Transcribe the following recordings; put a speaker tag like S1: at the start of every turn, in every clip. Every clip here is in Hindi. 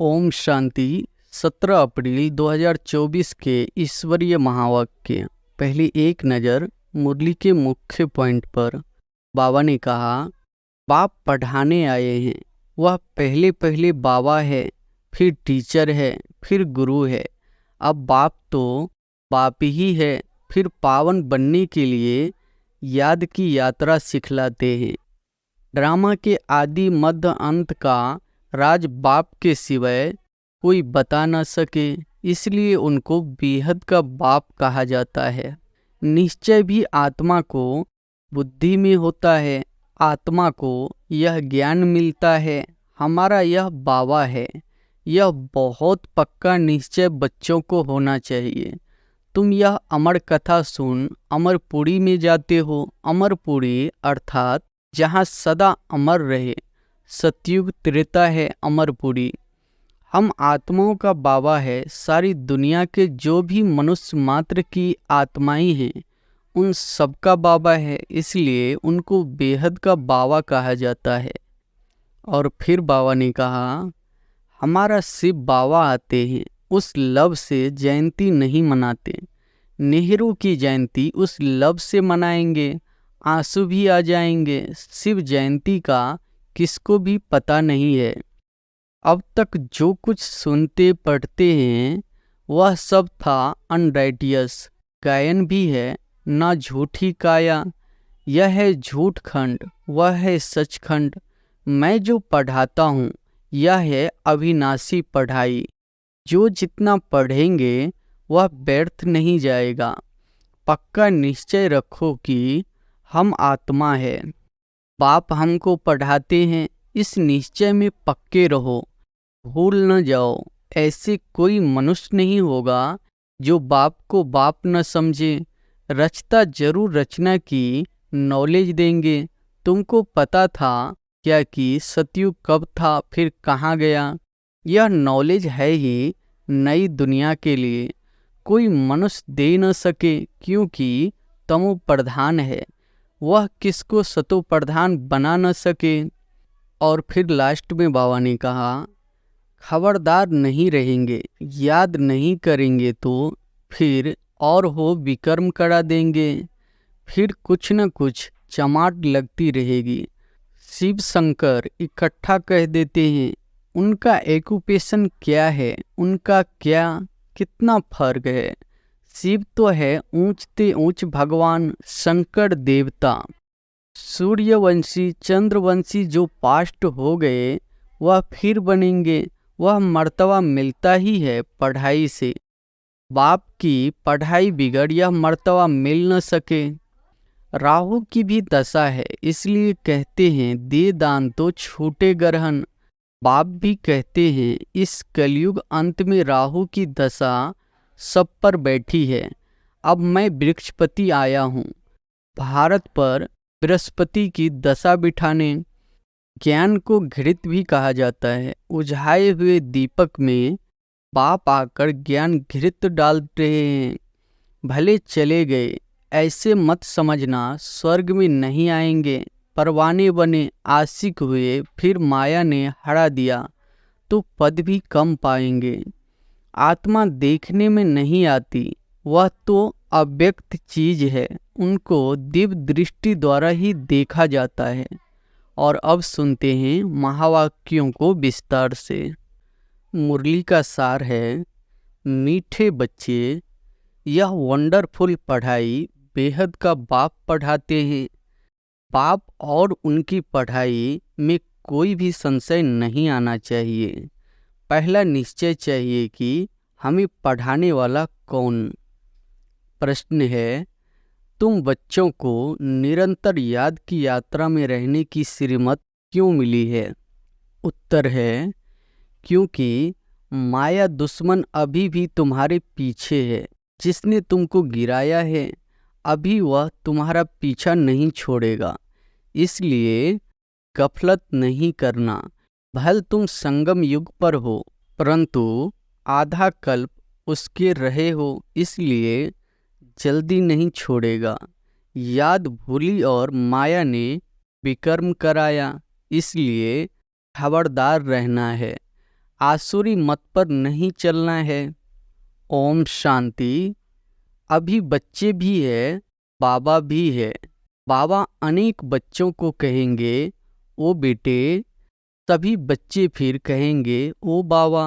S1: ओम शांति। 17 अप्रैल 2024 के ईश्वरीय महावाक्य। पहली एक नज़र मुरली के मुख्य पॉइंट पर। बाबा ने कहा, बाप पढ़ाने आए हैं। वह पहले पहले बाबा है, फिर टीचर है, फिर गुरु है। अब बाप तो बाप ही है, फिर पावन बनने के लिए याद की यात्रा सिखलाते हैं। ड्रामा के आदि मध्य अंत का राज बाप के सिवाय कोई बता न सके, इसलिए उनको बेहद का बाप कहा जाता है। निश्चय भी आत्मा को बुद्धि में होता है। आत्मा को यह ज्ञान मिलता है, हमारा यह बाबा है। यह बहुत पक्का निश्चय बच्चों को होना चाहिए। तुम यह अमर कथा सुन अमरपुरी में जाते हो। अमरपुरी अर्थात जहाँ सदा अमर रहे। सतयुग त्रेता है अमरपुरी। हम आत्माओं का बाबा है। सारी दुनिया के जो भी मनुष्य मात्र की आत्माएं हैं, उन सबका बाबा है, इसलिए उनको बेहद का बाबा कहा जाता है। और फिर बाबा ने कहा, हमारा शिव बाबा आते हैं, उस लव से जयंती नहीं मनाते। नेहरू की जयंती उस लव से मनाएंगे, आंसू भी आ जाएंगे। शिव जयंती का किसको भी पता नहीं है। अब तक जो कुछ सुनते पढ़ते हैं वह सब था अनराइटियस। गायन भी है, ना झूठी काया। यह है झूठ खंड, वह है सचखंड। मैं जो पढ़ाता हूँ यह है अविनाशी पढ़ाई। जो जितना पढ़ेंगे वह व्यर्थ नहीं जाएगा। पक्का निश्चय रखो कि हम आत्मा है। बाप हमको पढ़ाते हैं, इस निश्चय में पक्के रहो, भूल न जाओ। ऐसे कोई मनुष्य नहीं होगा जो बाप को बाप न समझे। रचता जरूर रचना की नॉलेज देंगे। तुमको पता था क्या कि सतयुग कब था फिर कहाँ गया? यह नॉलेज है ही नई दुनिया के लिए। कोई मनुष्य दे न सके, क्योंकि तमो प्रधान है। वह किसको सतो प्रधान बना न सके। और फिर लास्ट में बाबा ने कहा, खबरदार नहीं रहेंगे, याद नहीं करेंगे तो फिर और हो विकर्म करा देंगे। फिर कुछ न कुछ चमाट लगती रहेगी। शिव शंकर इकट्ठा कह देते हैं। उनका एक्यूपेशन क्या है, उनका क्या कितना फर्क है। शिव तो है ऊंचते ऊंच भगवान, शंकर देवता। सूर्यवंशी चंद्रवंशी जो पास्ट हो गए वह फिर बनेंगे। वह मर्तबा मिलता ही है पढ़ाई से। बाप की पढ़ाई बिगड़ यह मर्तबा मिल न सके। राहु की भी दशा है, इसलिए कहते हैं दे दान तो छूटे ग्रहण। बाप भी कहते हैं इस कलयुग अंत में राहु की दशा सब पर बैठी है। अब मैं वृक्षपति आया हूँ भारत पर बृहस्पति की दशा बिठाने। ज्ञान को घृत भी कहा जाता है। उझाए हुए दीपक में बाप आकर ज्ञान घृत डाल रहे हैं। भले चले गए, ऐसे मत समझना स्वर्ग में नहीं आएंगे। परवाने बने, आशिक हुए, फिर माया ने हरा दिया तो पद भी कम पाएंगे। आत्मा देखने में नहीं आती, वह तो अव्यक्त चीज है। उनको दिव्य दृष्टि द्वारा ही देखा जाता है। और अब सुनते हैं महावाक्यों को विस्तार से। मुरली का सार है, मीठे बच्चे, यह वंडरफुल पढ़ाई बेहद का बाप पढ़ाते हैं। बाप और उनकी पढ़ाई में कोई भी संशय नहीं आना चाहिए। पहला निश्चय चाहिए कि हमें पढ़ाने वाला कौन। प्रश्न है, तुम बच्चों को निरंतर याद की यात्रा में रहने की श्रीमत क्यों मिली है? उत्तर है, क्योंकि माया दुश्मन अभी भी तुम्हारे पीछे है। जिसने तुमको गिराया है अभी वह तुम्हारा पीछा नहीं छोड़ेगा। इसलिए गफलत नहीं करना। भले तुम संगम युग पर हो, परंतु आधा कल्प उसके रहे हो, इसलिए जल्दी नहीं छोड़ेगा। याद भूली और माया ने विकर्म कराया, इसलिए खबरदार रहना है। आसुरी मत पर नहीं चलना है। ओम शांति। अभी बच्चे भी है, बाबा भी है। बाबा अनेक बच्चों को कहेंगे ओ बेटे, सभी बच्चे फिर कहेंगे ओ बाबा।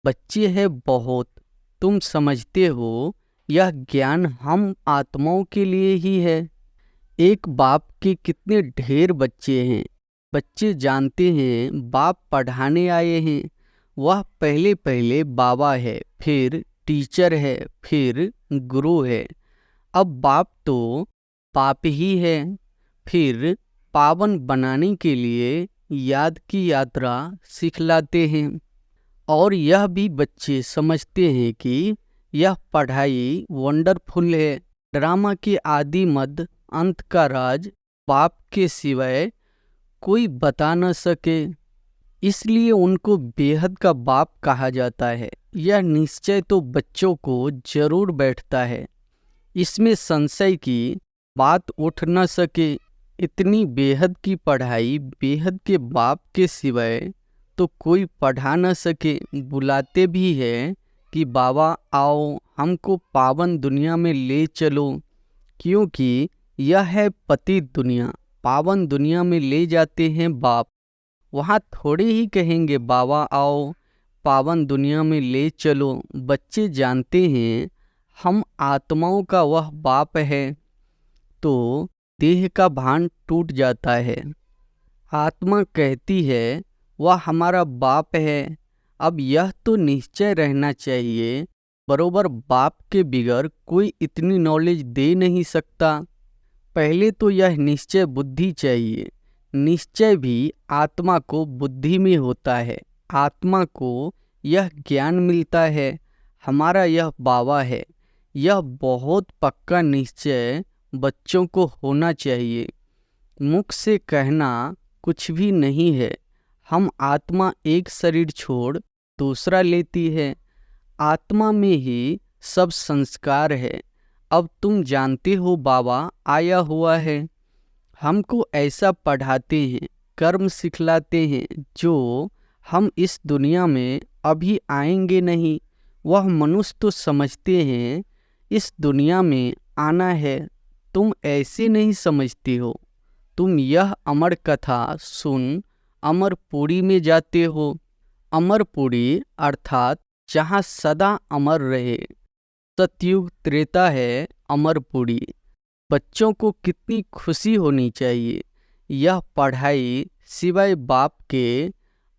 S1: बच्चे हैं बहुत, तुम समझते हो यह ज्ञान हम आत्माओं के लिए ही है। एक बाप के कितने ढेर बच्चे हैं। बच्चे जानते हैं बाप पढ़ाने आए हैं। वह पहले पहले बाबा है, फिर टीचर है, फिर गुरु है। अब बाप तो बाप ही है। फिर पावन बनाने के लिए याद की यात्रा सिखलाते हैं। और यह भी बच्चे समझते हैं कि यह पढ़ाई वंडरफुल है। ड्रामा के आदि मध्य अंत का राज बाप के सिवाय कोई बता न सके, इसलिए उनको बेहद का बाप कहा जाता है। यह निश्चय तो बच्चों को जरूर बैठता है, इसमें संशय की बात उठ न सके। इतनी बेहद की पढ़ाई बेहद के बाप के सिवाय तो कोई पढ़ा न सके। बुलाते भी है कि बाबा आओ, हमको पावन दुनिया में ले चलो, क्योंकि यह है पतित दुनिया। पावन दुनिया में ले जाते हैं बाप। वहाँ थोड़े ही कहेंगे बाबा आओ, पावन दुनिया में ले चलो। बच्चे जानते हैं हम आत्माओं का वह बाप है, तो देह का भान टूट जाता है। आत्मा कहती है वह हमारा बाप है। अब यह तो निश्चय रहना चाहिए, बरोबर बाप के बिगर कोई इतनी नॉलेज दे नहीं सकता। पहले तो यह निश्चय बुद्धि चाहिए। निश्चय भी आत्मा को बुद्धि में होता है। आत्मा को यह ज्ञान मिलता है हमारा यह बाबा है। यह बहुत पक्का निश्चय बच्चों को होना चाहिए। मुख से कहना कुछ भी नहीं है। हम आत्मा एक शरीर छोड़ दूसरा लेती है। आत्मा में ही सब संस्कार है। अब तुम जानते हो बाबा आया हुआ है। हमको ऐसा पढ़ाते हैं, कर्म सिखलाते हैं जो हम इस दुनिया में अभी आएंगे नहीं। वह मनुष्य तो समझते हैं इस दुनिया में आना है। तुम ऐसे नहीं समझते हो। तुम यह अमर कथा सुन अमरपुरी में जाते हो। अमरपुरी अर्थात जहाँ सदा अमर रहे। सतयुग त्रेता है अमरपुरी। बच्चों को कितनी खुशी होनी चाहिए। यह पढ़ाई सिवाय बाप के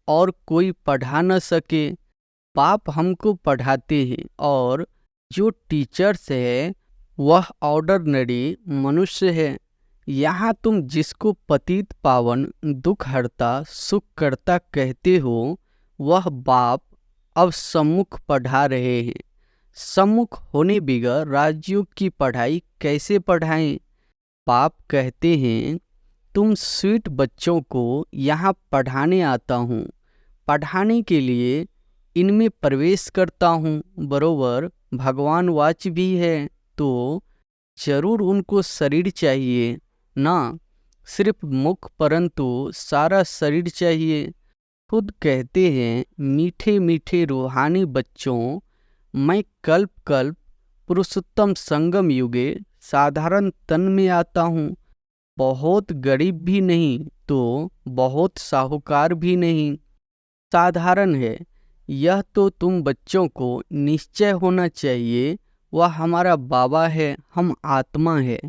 S1: और कोई पढ़ा न सके। बाप हमको पढ़ाते हैं और जो टीचर्स है वह ऑर्डिनरी मनुष्य है। यहाँ तुम जिसको पतित पावन दुख हरता सुख करता कहते हो वह बाप अब सम्मुख पढ़ा रहे हैं। सम्मुख होने बिगर राजयोग की पढ़ाई कैसे पढ़ाएं। बाप कहते हैं तुम स्वीट बच्चों को यहाँ पढ़ाने आता हूँ। पढ़ाने के लिए इनमें प्रवेश करता हूँ। बरोबर भगवान वाच भी है, तो जरूर उनको शरीर चाहिए ना, सिर्फ मुख परंतु सारा शरीर चाहिए। खुद कहते हैं मीठे मीठे रूहानी बच्चों, मैं कल्प कल्प पुरुषोत्तम संगम युगे साधारण तन में आता हूँ। बहुत गरीब भी नहीं तो बहुत साहूकार भी नहीं, साधारण है। यह तो तुम बच्चों को निश्चय होना चाहिए वह हमारा बाबा है, हम आत्मा है।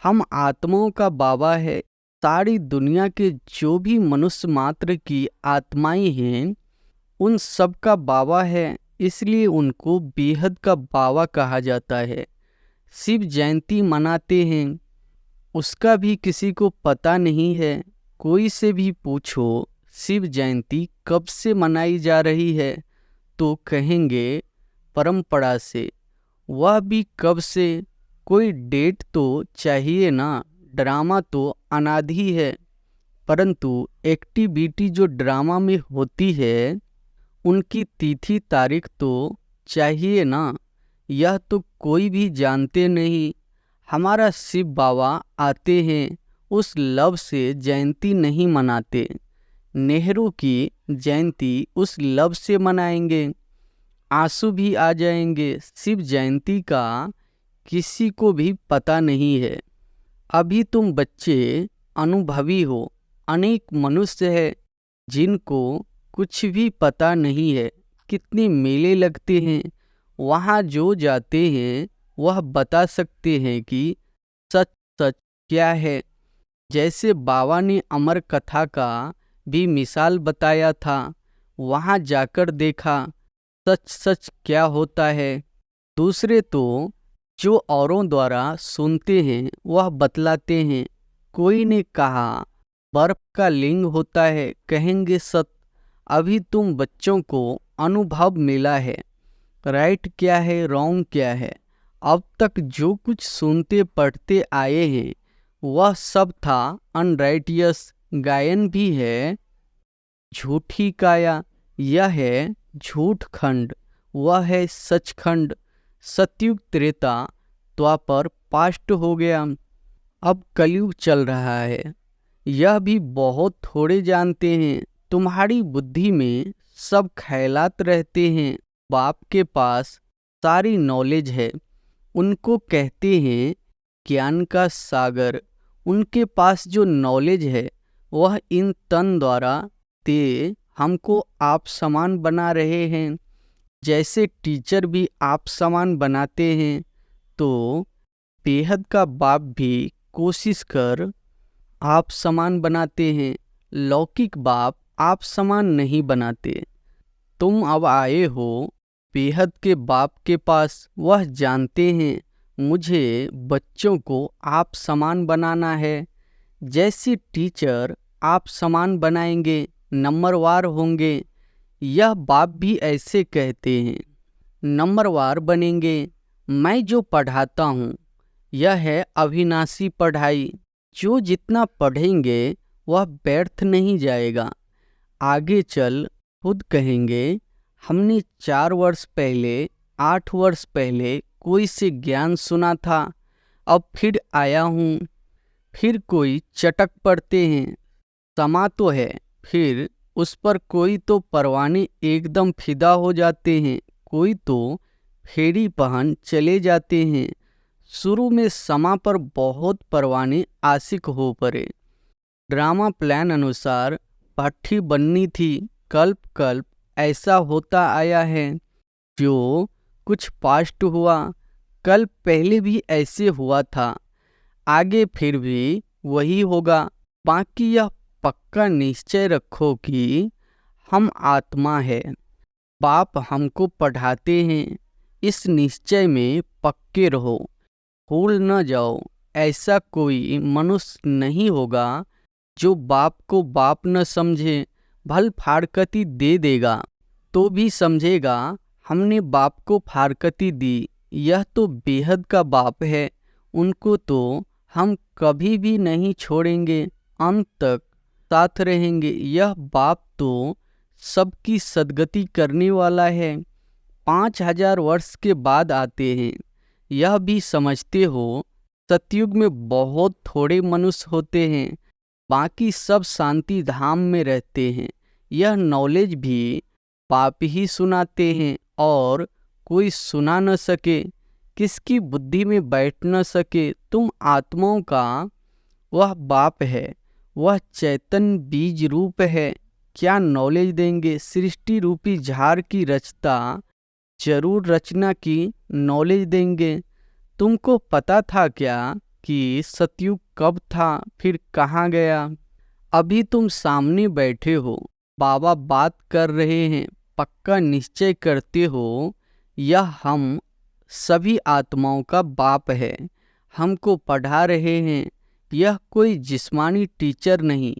S1: हम आत्माओं का बाबा है। सारी दुनिया के जो भी मनुष्य मात्र की आत्माएं हैं उन सब का बाबा है, इसलिए उनको बेहद का बाबा कहा जाता है। शिव जयंती मनाते हैं, उसका भी किसी को पता नहीं है। कोई से भी पूछो शिव जयंती कब से मनाई जा रही है तो कहेंगे परंपरा से। वह भी कब से, कोई डेट तो चाहिए ना। ड्रामा तो अनादि है, परंतु एक्टिविटी जो ड्रामा में होती है उनकी तिथि तारीख तो चाहिए ना। यह तो कोई भी जानते नहीं। हमारा शिव बाबा आते हैं, उस लव से जयंती नहीं मनाते। नेहरू की जयंती उस लब से मनाएंगे, आंसू भी आ जाएंगे। शिव जयंती का किसी को भी पता नहीं है। अभी तुम बच्चे अनुभवी हो, अनेक मनुष्य है जिनको कुछ भी पता नहीं है। कितने मेले लगते हैं, वहाँ जो जाते हैं वह बता सकते हैं कि सच सच क्या है। जैसे बाबा ने अमर कथा का भी मिसाल बताया था, वहाँ जाकर देखा सच सच क्या होता है। दूसरे तो जो औरों द्वारा सुनते हैं वह बतलाते हैं। कोई ने कहा बर्फ का लिंग होता है, कहेंगे सत। अभी तुम बच्चों को अनुभव मिला है, राइट क्या है रॉन्ग क्या है। अब तक जो कुछ सुनते पढ़ते आए हैं वह सब था अनराइटियस। गायन भी है झूठी काया, यह है झूठ खंड, वह है सचखंड। सतयुग त्रेता द्वापर पास्ट हो गया, अब कलयुग चल रहा है। यह भी बहुत थोड़े जानते हैं। तुम्हारी बुद्धि में सब ख्यालात रहते हैं। बाप के पास सारी नॉलेज है, उनको कहते हैं ज्ञान का सागर। उनके पास जो नॉलेज है वह इन तन द्वारा ते हमको आप समान बना रहे हैं। जैसे टीचर भी आप समान बनाते हैं, तो बेहद का बाप भी कोशिश कर आप समान बनाते हैं। लौकिक बाप आप समान नहीं बनाते। तुम अब आए हो बेहद के बाप के पास, वह जानते हैं मुझे बच्चों को आप समान बनाना है। जैसे टीचर आप समान बनाएंगे, नंबरवार होंगे, यह बाप भी ऐसे कहते हैं नंबरवार बनेंगे। मैं जो पढ़ाता हूँ यह है अविनाशी पढ़ाई। जो जितना पढ़ेंगे वह व्यर्थ नहीं जाएगा। आगे चल खुद कहेंगे हमने 4 वर्ष पहले 8 वर्ष पहले कोई से ज्ञान सुना था, अब फिर आया हूँ। फिर कोई चटक पड़ते हैं, समा तो है, फिर उस पर कोई तो परवाने एकदम फिदा हो जाते हैं, कोई तो फेरी पहन चले जाते हैं। शुरू में समा पर बहुत परवाने आशिक हो पड़े। ड्रामा प्लान अनुसार भट्ठी बननी थी, कल्प कल्प ऐसा होता आया है। जो कुछ पास्ट हुआ कल पहले भी ऐसे हुआ था, आगे फिर भी वही होगा। बाकी यह पक्का निश्चय रखो कि हम आत्मा है, बाप हमको पढ़ाते हैं। इस निश्चय में पक्के रहो, भूल न जाओ। ऐसा कोई मनुष्य नहीं होगा जो बाप को बाप न समझे। भल फारकती दे देगा तो भी समझेगा हमने बाप को फारकती दी, यह तो बेहद का बाप है, उनको तो हम कभी भी नहीं छोड़ेंगे, अंत तक साथ रहेंगे। यह बाप तो सबकी सद्गति करने वाला है। 5000 वर्ष के बाद आते हैं, यह भी समझते हो। सतयुग में बहुत थोड़े मनुष्य होते हैं, बाकी सब शांति धाम में रहते हैं। यह नॉलेज भी बाप ही सुनाते हैं, और कोई सुना न सके, किसकी बुद्धि में बैठ न सके। तुम आत्माओं का वह बाप है, वह चैतन्य बीज रूप है। क्या नॉलेज देंगे? सृष्टि रूपी झाड़ की रचता जरूर रचना की नॉलेज देंगे। तुमको पता था क्या कि सतयुग कब था, फिर कहाँ गया? अभी तुम सामने बैठे हो, बाबा बात कर रहे हैं, पक्का निश्चय करते हो यह हम सभी आत्माओं का बाप है, हमको पढ़ा रहे हैं। यह कोई जिस्मानी टीचर नहीं,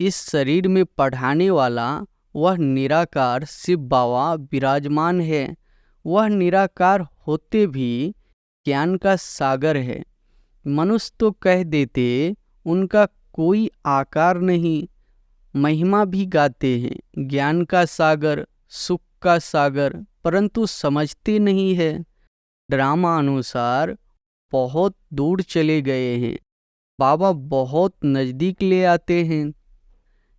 S1: इस शरीर में पढ़ाने वाला वह निराकार शिव बाबा विराजमान है। वह निराकार होते भी ज्ञान का सागर है। मनुष्य तो कह देते उनका कोई आकार नहीं, महिमा भी गाते हैं ज्ञान का सागर, सुख का सागर, परंतु समझते नहीं है। ड्रामा अनुसार बहुत दूर चले गए हैं, बाबा बहुत नज़दीक ले आते हैं।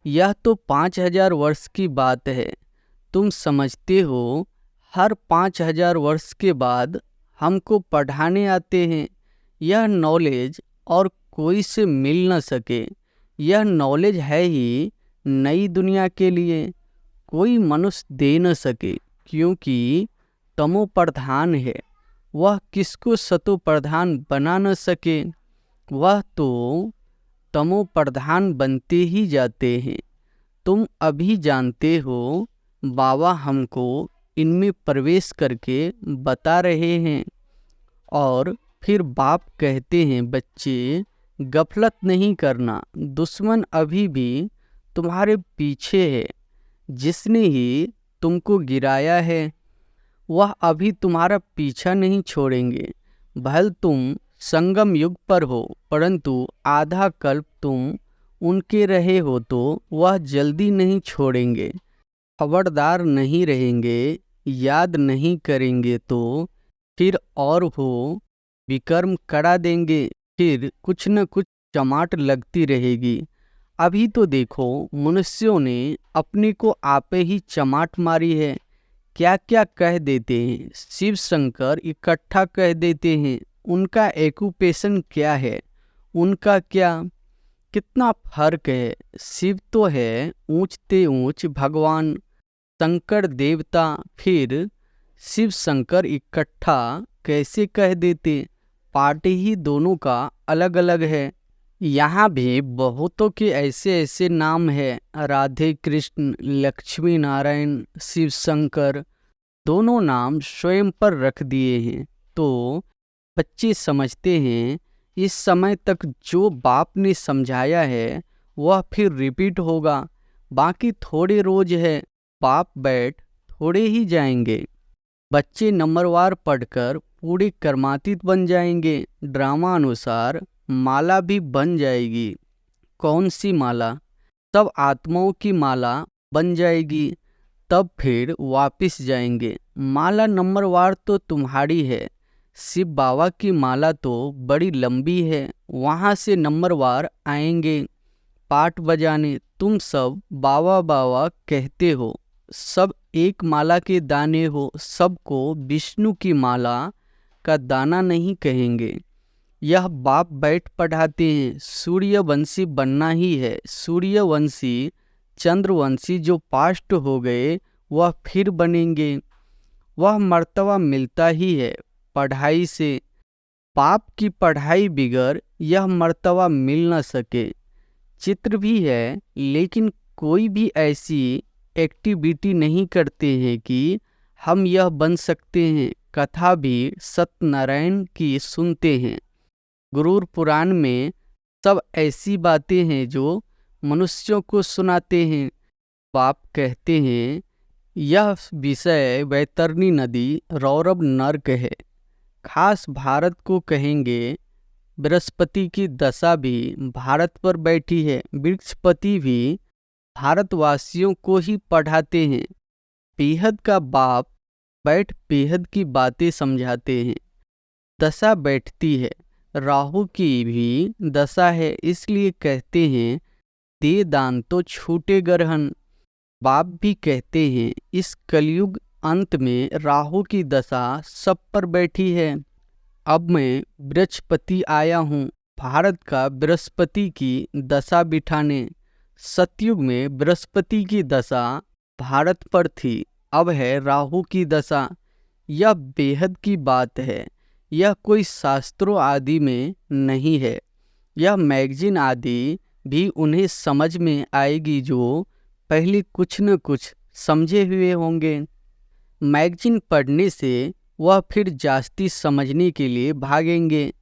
S1: यह तो 5000 वर्ष की बात है। तुम समझते हो हर 5000 वर्ष के बाद हमको पढ़ाने आते हैं। यह नॉलेज और कोई से मिल न सके। यह नॉलेज है ही नई दुनिया के लिए, कोई मनुष्य दे न सके, क्योंकि तमो प्रधान है। वह किसको सतो प्रधान बना न सके। वह तो तमो प्रधान बनते ही जाते हैं। तुम अभी जानते हो, बाबा हमको इनमें प्रवेश करके बता रहे हैं। और फिर बाप कहते हैं, बच्चे गफलत नहीं करना, दुश्मन अभी भी तुम्हारे पीछे है। जिसने ही तुमको गिराया है वह अभी तुम्हारा पीछा नहीं छोड़ेंगे। भले तुम संगम युग पर हो, परंतु आधा कल्प तुम उनके रहे हो तो वह जल्दी नहीं छोड़ेंगे। खबरदार नहीं रहेंगे, याद नहीं करेंगे तो फिर और हो विकर्म करा देंगे। फिर कुछ न कुछ चमाट लगती रहेगी। अभी तो देखो, मनुष्यों ने अपने को आपे ही चमाट मारी है। क्या क्या कह देते हैं, शिव शंकर इकट्ठा कह देते हैं। उनका एक्यूपेशन क्या है, उनका क्या, कितना फर्क है। शिव तो है ऊंचते ऊंच भगवान, शंकर देवता। फिर शिव शंकर इकट्ठा कैसे कह देते। पार्टी ही दोनों का अलग अलग है। यहाँ भी बहुतों के ऐसे ऐसे नाम है, राधे कृष्ण, लक्ष्मी नारायण, शिव शंकर, दोनों नाम स्वयं पर रख दिए हैं। तो बच्चे समझते हैं इस समय तक जो बाप ने समझाया है वह फिर रिपीट होगा। बाकी थोड़े रोज है, बाप बैठ थोड़े ही जाएंगे। बच्चे नंबरवार पढ़कर पूरे कर्मातीत बन जाएंगे। ड्रामा अनुसार माला भी बन जाएगी। कौन सी माला? सब आत्माओं की माला बन जाएगी। तब फिर वापिस जाएंगे। माला नंबरवार तो तुम्हारी है। शिव बाबा की माला तो बड़ी लंबी है, वहाँ से नंबरवार आएंगे पाठ बजाने। तुम सब बाबा बाबा कहते हो, सब एक माला के दाने हो। सबको विष्णु की माला का दाना नहीं कहेंगे। यह बाप बैठ पढ़ाते हैं। सूर्यवंशी बनना ही है। सूर्यवंशी, चंद्रवंशी जो पास्ट हो गए वह फिर बनेंगे। वह मर्तबा मिलता ही है पढ़ाई से। बाप की पढ़ाई बिगर यह मर्तबा मिल न सके। चित्र भी है, लेकिन कोई भी ऐसी एक्टिविटी नहीं करते हैं कि हम यह बन सकते हैं। कथा भी सत्यनारायण की सुनते हैं। गुरूर पुराण में सब ऐसी बातें हैं जो मनुष्यों को सुनाते हैं। बाप कहते हैं यह विषय वैतरणी नदी रौरव नर्क है। खास भारत को कहेंगे। बृहस्पति की दशा भी भारत पर बैठी है। बृहस्पति भी भारतवासियों को ही पढ़ाते हैं। बेहद का बाप बैठ बेहद की बातें समझाते हैं। दशा बैठती है, राहु की भी दशा है, इसलिए कहते हैं दे दान तो छूटे ग्रहण। बाप भी कहते हैं इस कलयुग अंत में राहु की दशा सब पर बैठी है। अब मैं बृहस्पति आया हूँ भारत का बृहस्पति की दशा बिठाने। सतयुग में बृहस्पति की दशा भारत पर थी, अब है राहु की दशा। यह बेहद की बात है। यह कोई शास्त्रों आदि में नहीं है। यह मैगजीन आदि भी उन्हें समझ में आएगी जो पहले कुछ न कुछ समझे हुए होंगे। मैगजीन पढ़ने से वह फिर जास्ती समझने के लिए भागेंगे,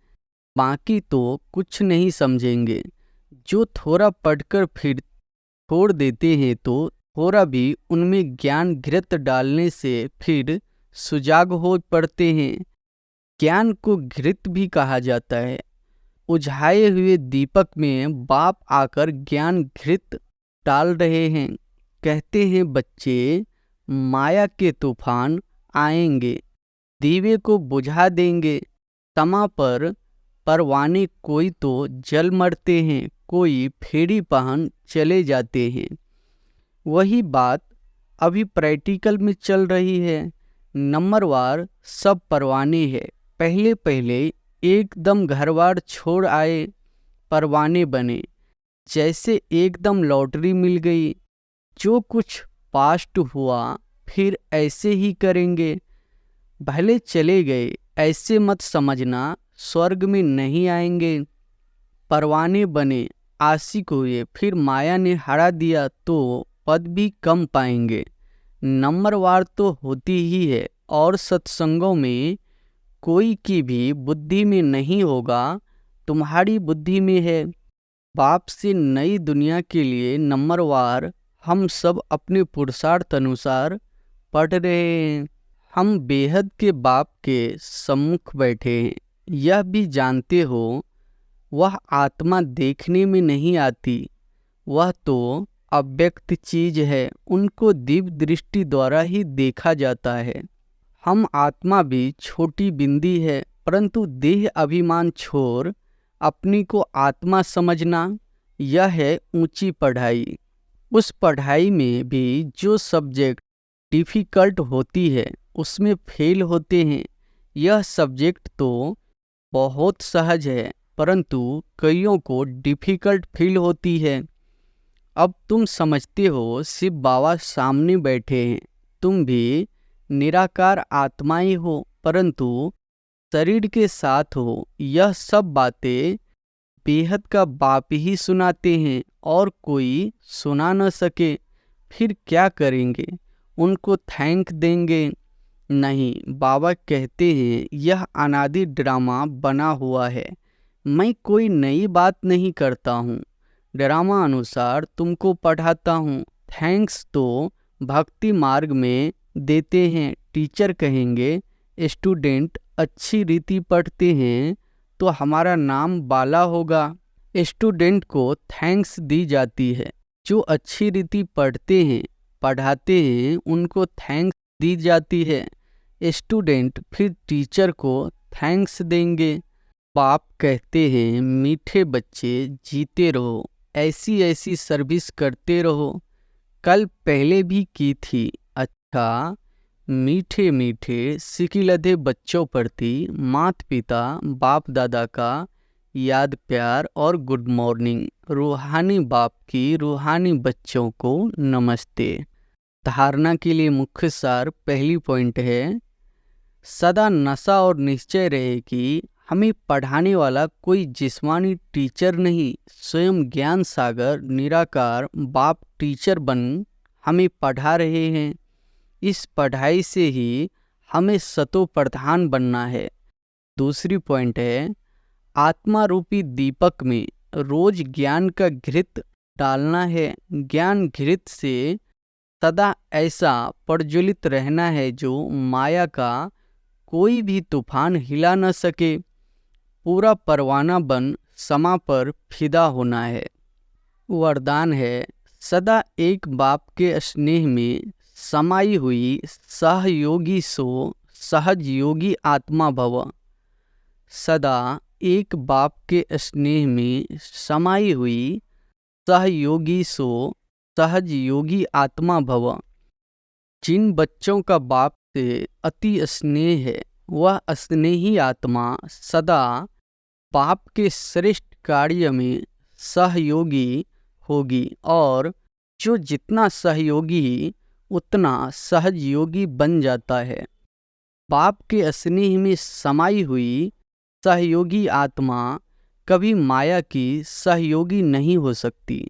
S1: बाकी तो कुछ नहीं समझेंगे। जो थोड़ा पढ़कर फिर छोड़ देते हैं तो थोड़ा भी उनमें ज्ञान घृत डालने से फिर सुजाग हो पड़ते हैं। ज्ञान को घृत भी कहा जाता है। उझाए हुए दीपक में बाप आकर ज्ञान घृत डाल रहे हैं। कहते हैं बच्चे माया के तूफान आएंगे, दीवे को बुझा देंगे। तमा पर परवाने कोई तो जल मरते हैं, कोई फेरी पहन चले जाते हैं। वही बात अभी प्रैक्टिकल में चल रही है। नंबरवार सब परवाने हैं। पहले पहले एकदम घरबार छोड़ आए, परवाने बने, जैसे एकदम लॉटरी मिल गई। जो कुछ पास्ट हुआ फिर ऐसे ही करेंगे। भले चले गए ऐसे मत समझना स्वर्ग में नहीं आएंगे। परवाने बने, आशिक हुए, फिर माया ने हरा दिया तो पद भी कम पाएंगे। नंबरवार तो होती ही है और सत्संगों में कोई की भी बुद्धि में नहीं होगा, तुम्हारी बुद्धि में है। बाप से नई दुनिया के लिए नंबरवार हम सब अपने पुरुषार्थ अनुसार पढ़ रहे हैं। हम बेहद के बाप के सम्मुख बैठे हैं। यह भी जानते हो वह आत्मा देखने में नहीं आती, वह तो अव्यक्त चीज है, उनको दिव्य दृष्टि द्वारा ही देखा जाता है। हम आत्मा भी छोटी बिंदी है, परंतु देह अभिमान छोड़ अपनी को आत्मा समझना, यह है ऊंची पढ़ाई। उस पढ़ाई में भी जो सब्जेक्ट डिफ़िकल्ट होती है उसमें फेल होते हैं। यह सब्जेक्ट तो बहुत सहज है, परंतु कईयों को डिफ़िकल्ट फील होती है। अब तुम समझते हो शिव बाबा सामने बैठे हैं, तुम भी निराकार आत्माएं हो, परंतु शरीर के साथ हो। यह सब बातें बेहद का बाप ही सुनाते हैं और कोई सुना न सके, फिर क्या करेंगे? उनको थैंक देंगे? नहीं, बाबा कहते हैं यह अनादि ड्रामा बना हुआ है। मैं कोई नई बात नहीं करता हूँ, ड्रामा अनुसार तुमको पढ़ाता हूँ। थैंक्स तो भक्ति मार्ग में देते हैं। टीचर कहेंगे स्टूडेंट अच्छी रीति पढ़ते हैं तो हमारा नाम बाला होगा। स्टूडेंट को थैंक्स दी जाती है। जो अच्छी रीति पढ़ते हैं पढ़ाते हैं उनको थैंक्स दी जाती है। स्टूडेंट फिर टीचर को थैंक्स देंगे। बाप कहते हैं मीठे बच्चे जीते रहो, ऐसी ऐसी सर्विस करते रहो। कल पहले भी की थी। अच्छा, मीठे मीठे सिकिलधे बच्चों प्रति माता पिता बाप दादा का याद प्यार और गुड मॉर्निंग। रूहानी बाप की रूहानी बच्चों को नमस्ते। धारणा के लिए मुख्य सार पहली पॉइंट है, सदा नशा और निश्चय रहे कि हमें पढ़ाने वाला कोई जिस्मानी टीचर नहीं, स्वयं ज्ञान सागर निराकार बाप टीचर बन हमें पढ़ा रहे हैं। इस पढ़ाई से ही हमें सतो प्रधान बनना है। दूसरी पॉइंट है, आत्मा रूपी दीपक में रोज ज्ञान का घृत डालना है। ज्ञान घृत से सदा ऐसा प्रज्वलित रहना है जो माया का कोई भी तूफान हिला न सके। पूरा परवाना बन समा पर फिदा होना है। वरदान है, सदा एक बाप के स्नेह में समाई हुई सहयोगी सो सहज योगी आत्मा भव। सदा एक बाप के स्नेह में समाई हुई सहयोगी सो सहज योगी आत्मा भव। जिन बच्चों का बाप से अति स्नेह है वह स्नेही आत्मा सदा बाप के श्रेष्ठ कार्य में सहयोगी होगी, और जो जितना सहयोगी उतना सहज योगी बन जाता है। बाप के स्नेह में समाई हुई सहयोगी आत्मा कभी माया की सहयोगी नहीं हो सकती।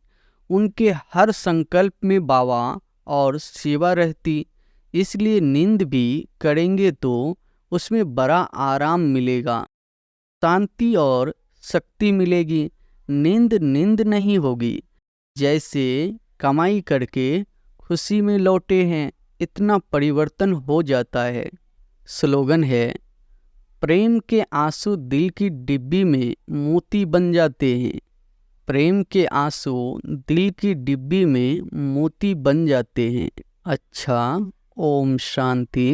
S1: उनके हर संकल्प में बाबा और सेवा रहती, इसलिए नींद भी करेंगे तो उसमें बड़ा आराम मिलेगा, शांति और शक्ति मिलेगी। नींद नींद नहीं होगी। जैसे कमाई करके खुशी में लौटे हैं, इतना परिवर्तन हो जाता है। स्लोगन है, प्रेम के आंसू दिल की डिब्बी में मोती बन जाते हैं। प्रेम के आंसू दिल की डिब्बी में मोती बन जाते हैं। अच्छा, ओम शांति।